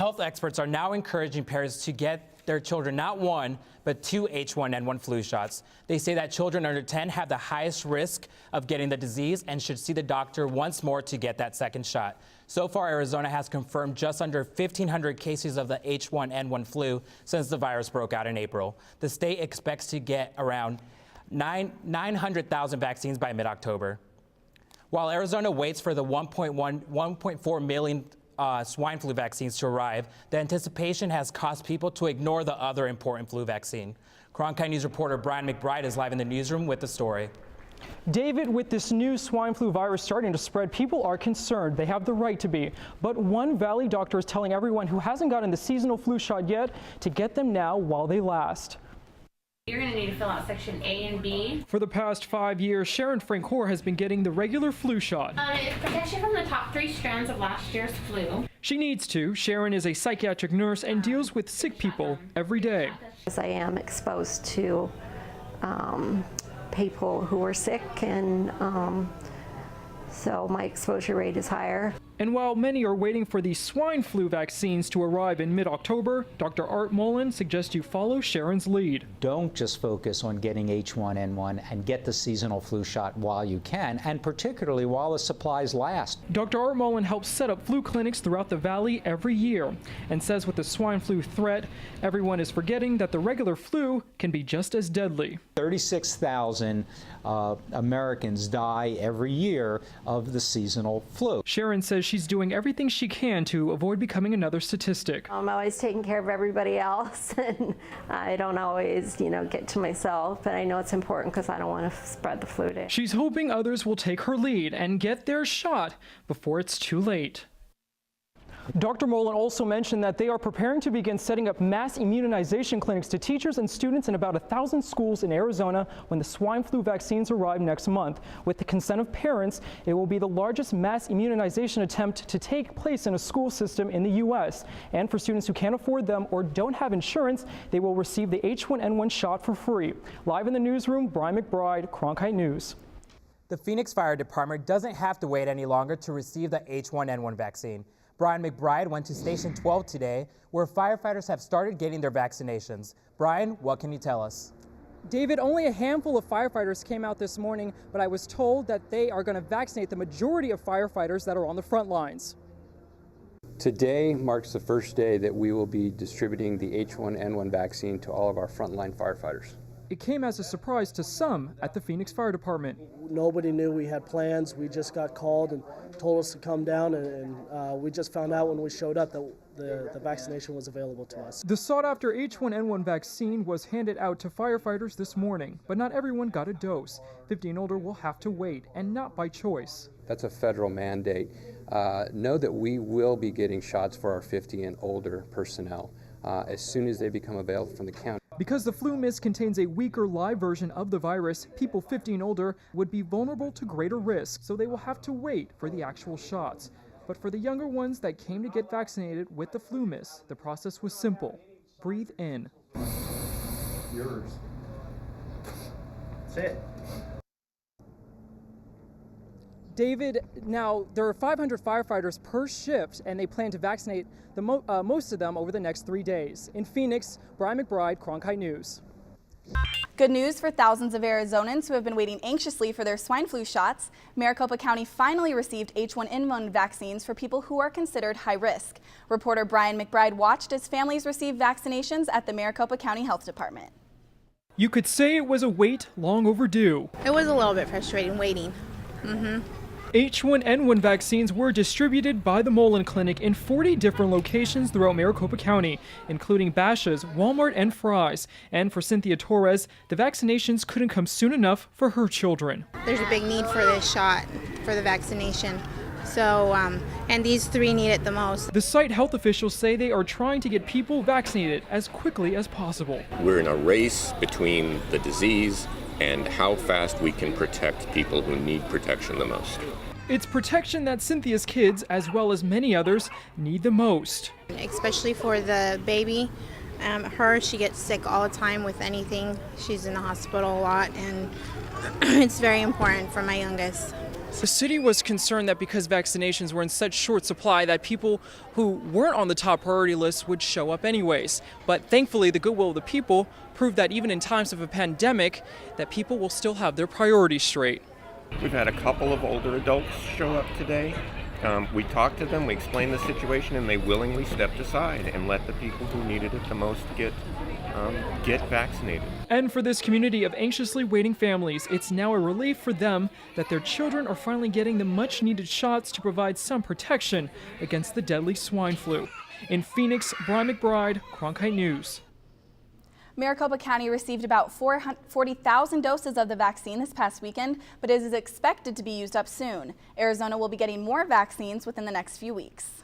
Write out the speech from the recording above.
Health experts are now encouraging parents to get their children not one, but 2 H1N1 flu shots. They say that children under 10 have the highest risk of getting the disease and should see the doctor once more to get that second shot. So far, Arizona has confirmed just under 1,500 cases of the H1N1 flu since the virus broke out in April. The state expects to get around 900,000 vaccines by mid-October. While Arizona waits for the 1.4 million swine flu vaccines to arrive, the anticipation has caused people to ignore the other important flu vaccine. Cronkite News reporter Brian McBride is live in the newsroom with the story. David, with this new swine flu virus starting to spread, people are concerned. They have the right to be. But one Valley doctor is telling everyone who hasn't gotten the seasonal flu shot yet to get them now while they last. You're going to need to fill out section A and B. For the past 5 years, Sharon Francoeur has been getting the regular flu shot. It protects you from the top 3 strands of last year's flu. She needs to. Sharon is a psychiatric nurse and deals with sick people every day. I am exposed to people who are sick, and so my exposure rate is higher. And while many are waiting for the swine flu vaccines to arrive in mid-October, Dr. Art Mullen suggests you follow Sharon's lead. Don't just focus on getting H1N1 and get the seasonal flu shot while you can, and particularly while the supplies last. Dr. Art Mullen helps set up flu clinics throughout the valley every year and says with the swine flu threat, everyone is forgetting that the regular flu can be just as deadly. 36,000 Americans die every year of the seasonal flu. Sharon says she's doing everything she can to avoid becoming another statistic. I'm always taking care of everybody else, and I don't always, get to myself, but I know it's important because I don't want to spread the flu to. She's hoping others will take her lead and get their shot before it's too late. Dr. Mullen also mentioned that they are preparing to begin setting up mass immunization clinics to teachers and students in about 1,000 schools in Arizona when the swine flu vaccines arrive next month. With the consent of parents, it will be the largest mass immunization attempt to take place in a school system in the U.S. And for students who can't afford them or don't have insurance, they will receive the H1N1 shot for free. Live in the newsroom, Brian McBride, Cronkite News. The Phoenix Fire Department doesn't have to wait any longer to receive the H1N1 vaccine. Brian McBride went to Station 12 today, where firefighters have started getting their vaccinations. Brian, what can you tell us? David, only a handful of firefighters came out this morning, but I was told that they are going to vaccinate the majority of firefighters that are on the front lines. Today marks the first day that we will be distributing the H1N1 vaccine to all of our frontline firefighters. It came as a surprise to some at the Phoenix Fire Department. Nobody knew we had plans. We just got called and told us to come down, and we just found out when we showed up that the vaccination was available to us. The sought-after H1N1 vaccine was handed out to firefighters this morning, but not everyone got a dose. 50 and older will have to wait, and not by choice. That's a federal mandate. Know that we will be getting shots for our 50 and older personnel as soon as they become available from the county. Because the flu mist contains a weaker live version of the virus, people 50 and older would be vulnerable to greater risk, so they will have to wait for the actual shots. But for the younger ones that came to get vaccinated with the flu mist, the process was simple. Breathe in. Yours. That's it. David, now there are 500 firefighters per shift, and they plan to vaccinate most of them over the next 3 days. In Phoenix, Brian McBride, Cronkite News. Good news for thousands of Arizonans who have been waiting anxiously for their swine flu shots. Maricopa County finally received H1N1 vaccines for people who are considered high risk. Reporter Brian McBride watched as families received vaccinations at the Maricopa County Health Department. You could say it was a wait long overdue. It was a little bit frustrating waiting. H1N1 vaccines were distributed by the Mullen Clinic in 40 different locations throughout Maricopa County, including Basha's, Walmart, and Fry's. And for Cynthia Torres, the vaccinations couldn't come soon enough for her children. There's a big need for this shot, for the vaccination. So, and these 3 need it the most. The site health officials say they are trying to get people vaccinated as quickly as possible. We're in a race between the disease and how fast we can protect people who need protection the most. It's protection that Cynthia's kids, as well as many others, need the most. Especially for the baby. She gets sick all the time with anything. She's in the hospital a lot, and it's very important for my youngest. The city was concerned that because vaccinations were in such short supply that people who weren't on the top priority list would show up anyways. But thankfully, the goodwill of the people proved that even in times of a pandemic, that people will still have their priorities straight. We've had a couple of older adults show up today. We talked to them, we explained the situation, and they willingly stepped aside and let the people who needed it the most get vaccinated. And for this community of anxiously waiting families, it's now a relief for them that their children are finally getting the much needed shots to provide some protection against the deadly swine flu. In Phoenix, Brian McBride, Cronkite News. Maricopa County received about 40,000 doses of the vaccine this past weekend, but it is expected to be used up soon. Arizona will be getting more vaccines within the next few weeks.